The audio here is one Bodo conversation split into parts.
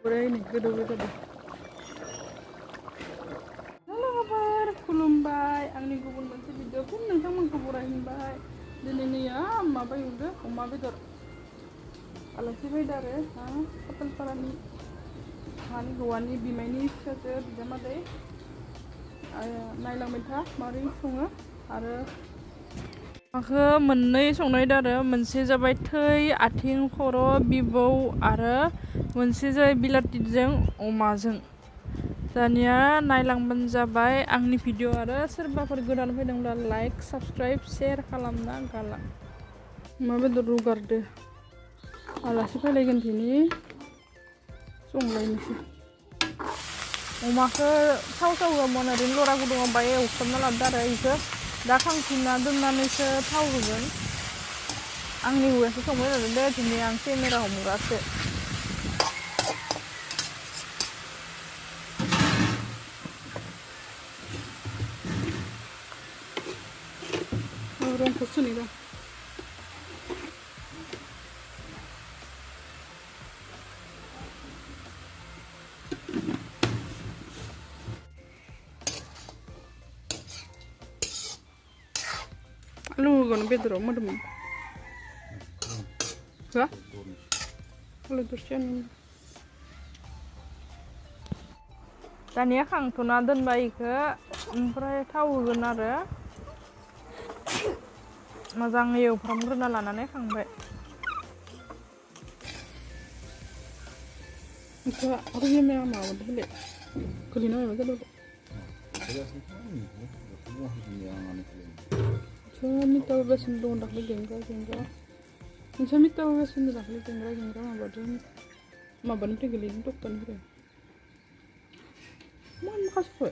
ini gedung-gedung. Halo kabar, खुलुमबाय आंनि गुबुन मोनसे भिडिअखौ नोंथांमोनखौ बरायबाय। दिनैनिया माबाय उदो अमा बेदर आलासि फैदो आरो खाथालपारानि हानि हौवानि बिमायनि फिसाजो बिजामादै नायलांबाय था माबोरै सङो आरो माखौ मोननै संनाय आरो मोनसे जाबाय थै आथिं खर' बिबौ आरो मोनसे जाबाय बिलाथिजों अमाजों। दानिया नायलांबानो जाबाय आंनि भिडिअ आरो सोरबाफोर गोदान फैदोंब्ला लाइक साबस्क्राइब शेयार खालामना गालां। अमा बेदर रुगारदो आलासि फैलायगोन दिनै संलायनोसै। अमाखौ थाव होआमोन ओरैनो लरा गुदुङाव बाय एवफ्रामना लादो आरो इखौ दा खांफिनना दोननानैसो थाव होगोन। आंनि हौवायासो संबाय थादों दे दिनै आं केमेरा हमग्रासो। रंखौ सुनि र' आलु होगोन बेदराव मोदोम हो आलु दरसेयानो दानिया खांथ'ना दोनबाय इखौ ओमफ्राय थाव होगोन आरो मोजाङै एवफ्रामग्रोना लानानै खांबाय। इखौ आरो मेरा माबादो बेले गोलिना माबा जादों मिटा बेसेन दं दाख्लै गेंग्रा नोंसा मिटा बेसेन दाख्लै गेंग्रा माबादों माबानिफ्राय गोलैदों डक्टरनिफ्राय मा माखासेखौ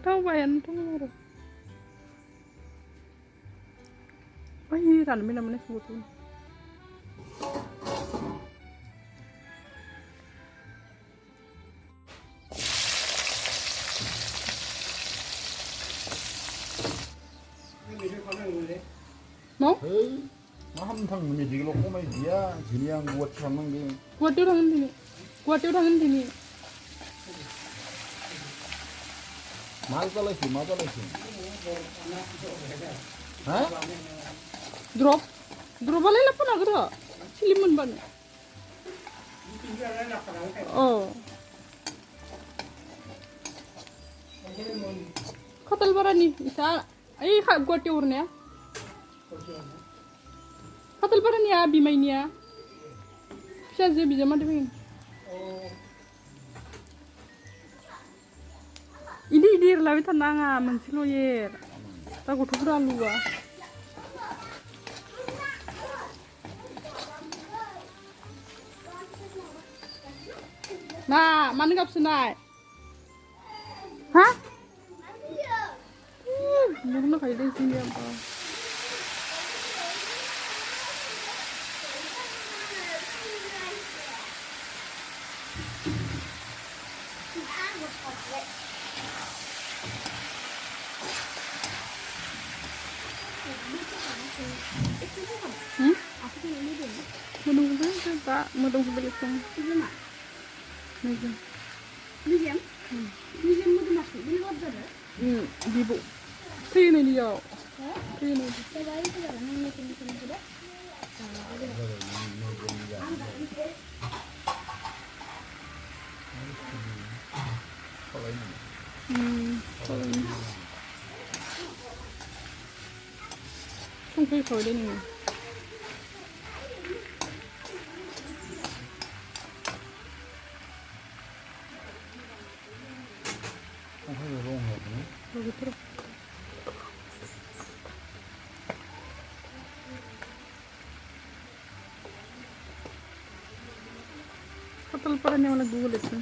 थाव बायानोथ' आरो ओइ रानबाय नामा नोंसोर मा हाम थांनो मेडिकेलाव खमाय गैया दिनै आं गुवाहाटि थांनांगोन। गुवाहाटियाव थांगोन दिनै मा जालायखो हा द्रपआलाय लाबोनो हागोन र' सिलिम मोनबानो खाथालपारानि इसा ओइ गुवाहाटियाव हरनाया खाथालपारानिया बिमायनिया फिसाजो बिजामादै फैगोन इदि एरलाबाय थानाङा मोनसेल' एर दा गथ'फोरा आलुआ ना मानो गाबसोनाय हा बुंनो खायो दे जोंनिया moodong Pak moodong beli kong medium moodong masuk beli order bibu ini dia ini संख्रि खौदे नोङो खाथालपारानि मालाय गुगोल एपजों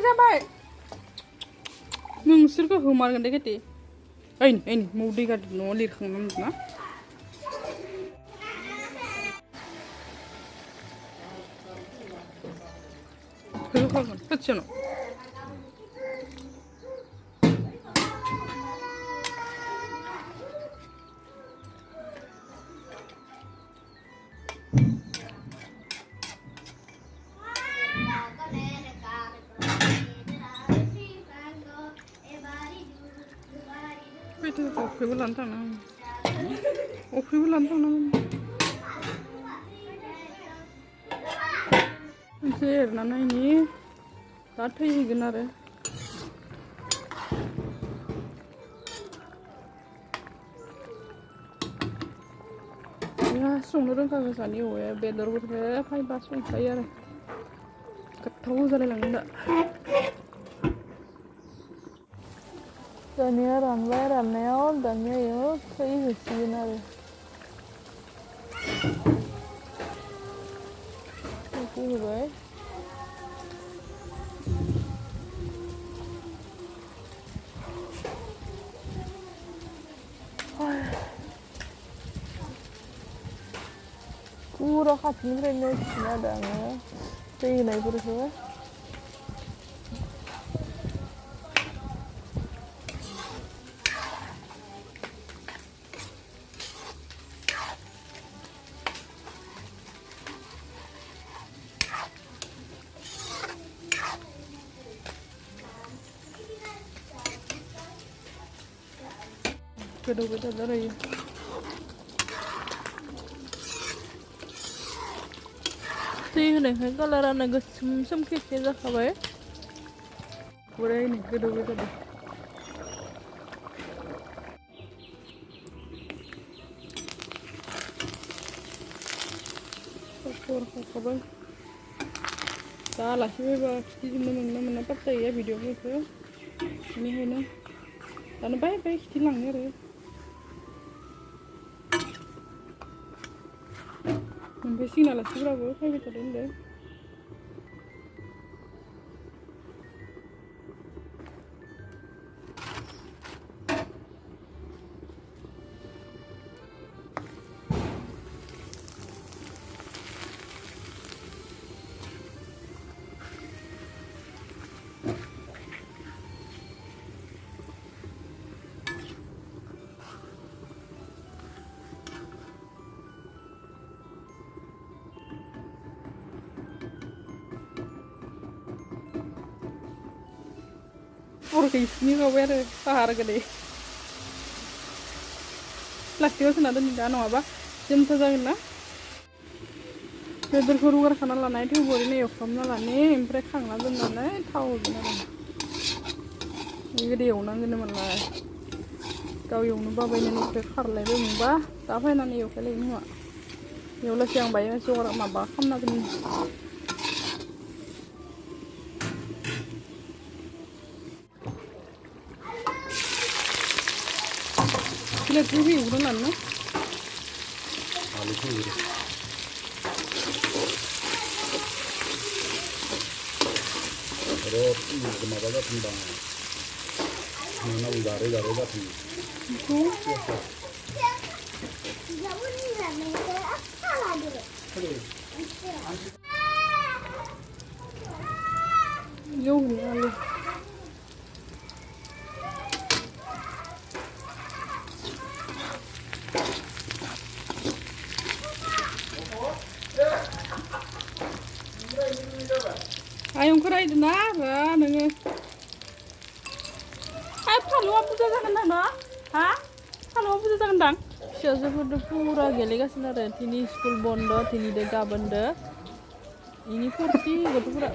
जाबाय नोंसोरखौ होमारगोन दे गेटे ओइ मौ दै गारदो न'आव लिरखांनांगौ ना होखागोन खाथियाव अफ्रिबो लानो थांनांगोन अफ्रिबो लानो थांनांगोन मोनसे एरना नायनि दा थैहैगोन आरो संनो रोंखागो सानि अमाया बेदरफोरखौ फायबा संखायो आरो गोथाव जालायलाङो दा दानिया रानबाय राननायाव दानिया इयाव खै होसिगोन आरो खैखौ होबाय पुरा खाथिनिफ्रायनो सिना आरो आङो दै होनायफोरखौ गोदौबाय थाजारायो दै होनायखाय कालारानो गोसोम सोमखे जाखाबाय बोरायनो गोदौबाय थादों खाबाय दा आलासि फैबा खिथिजोबनो मोनना मोना पात्ता गैया भिडिअफोरखौ बेनिखायनो दानो बाय बाय खिथिलाङो आरो ओमफ्राय सिगां आलासिफोराबो फैबाय थादों होनदों अरखौ इसिनि माबाय आरो पाहार गोदै प्लास्टिकआव सोना दोननि दा नङाबा जोमथा जागोन ना बेदरखौ रुगारखाना लानाय थेवबो ओरैनो एवफ्रामना लानि ओमफ्राय खांना दोननानै थाव होगोन आरो बेबायदि एवनांगोन मालाय गाव एवनो बाबायनो न'खौ खारलायबाय मोनबा दा फैनानै एवखायलायनो नङा एवलासै आं बाय जगार माबा खालामना दोननि बिलाथि एवग्रोनानै आलुखौ होदो र' माबा जाथोंबा नोंनाव जारे जारे जाथों एवगोन आलु आयंखौ रायदो ना नोङो फालुआ बुरजा जागोन ना हा फालुआ बुरजा जागोनदां फिसाजोफोरजों पुरा गेलेगासिनो आरो दिनै स्कुल बन्द दिनै गाबोनदो इनि फुरथि गथ'फोरा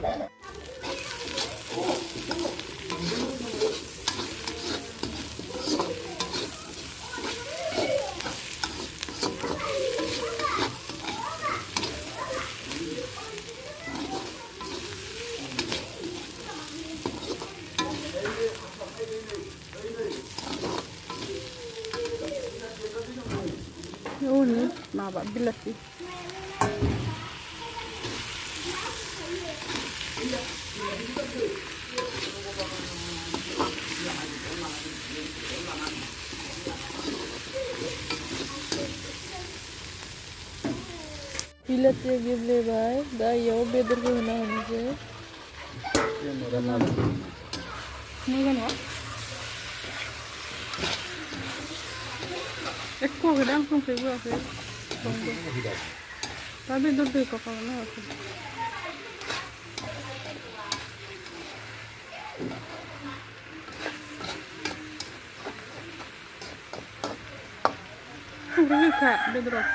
ini maaf bilas sih bilas ya gile bay dah yo beder ko na hanse ini kan Ekko gedang kung siya kasi. Sabi doon ko pa na ako. गोखा बेदराव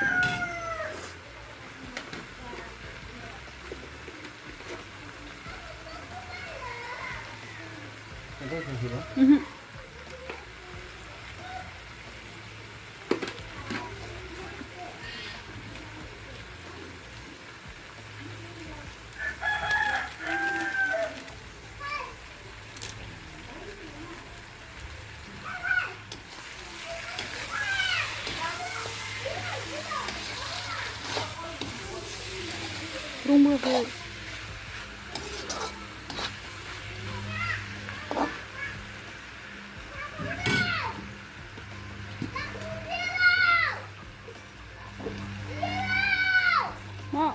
rumahku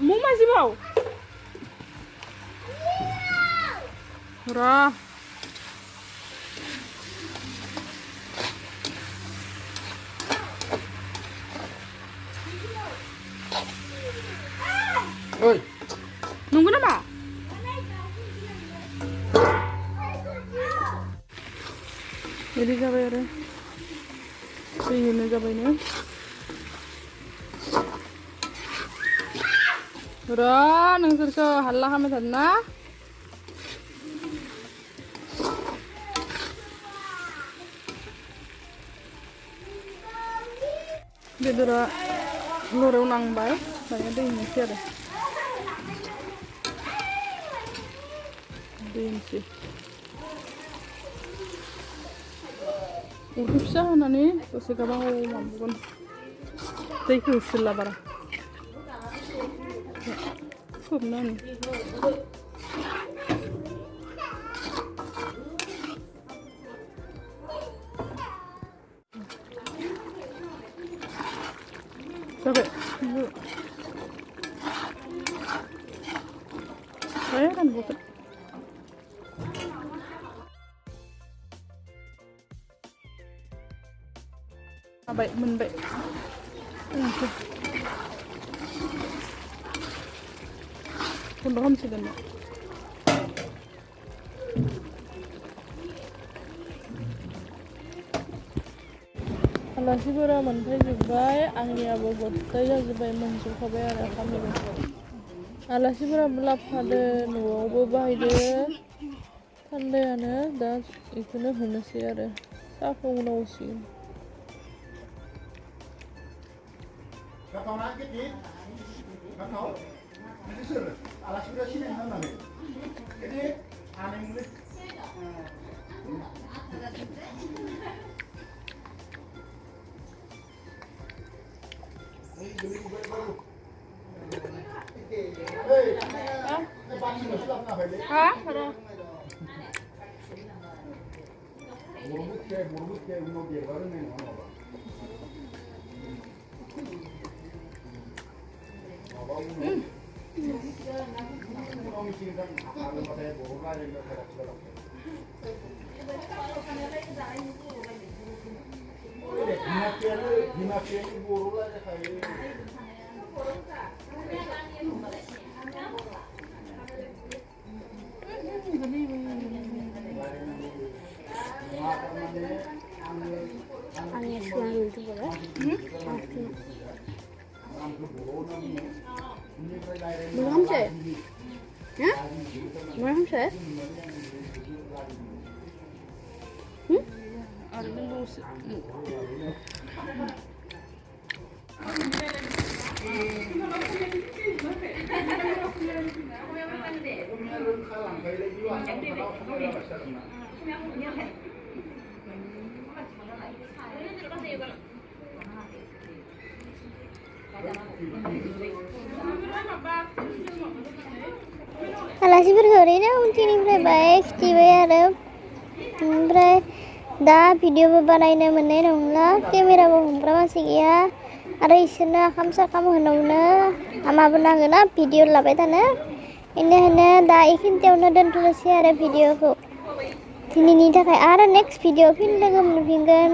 mau masih mau Rah Oi, nunggu nama jadi जाबाय आरो दै होनो जाबायनो र' नोंसोरखौ हाल्ला खालामबाय थादों ना बेदरा लराव नांबाय दायो दै होनोसै आरो दै होनोसै अरखौ फिसा होनानै दसे गोबाव माबागोन दैखौ होसोला बारा खोबनानै जाबाय kan bukan baik menbaik pun ram sih dan आलासिफोरा मोनफैजोब्बाय आंनियाबो गथाय जाजोब्बाय मोनजोबखाबाय आरो खामानिया आलासिफोरा लाबोफादो न'आवबो बाहायदो थान्दायानो दा बेखौनो होनोसै आरो साहाखौ उनाव होसिगोन Hah? Mười không sẻ? Hả? Mười không sẻ? आलासिफोरखौ ओरैनो उनथिंनिफ्राय बाइक खिथिबाय आरो ओमफ्राय दा भिडिअबो बानायनो मोननाय नंला केमेराबो हमग्रा मानसि गैया आरो इसोरनो आखाम साखाम होनावनो हामाबो नाङोना भिडिअ लाबाय थानो बेनिखायनो दा इखिनियावनो दोनथ'नोसै आरो भिडिअखौ दिनैनि थाखाय आरो नेक्स्ट भिडिअ फिन लोगो मोनफिनगोन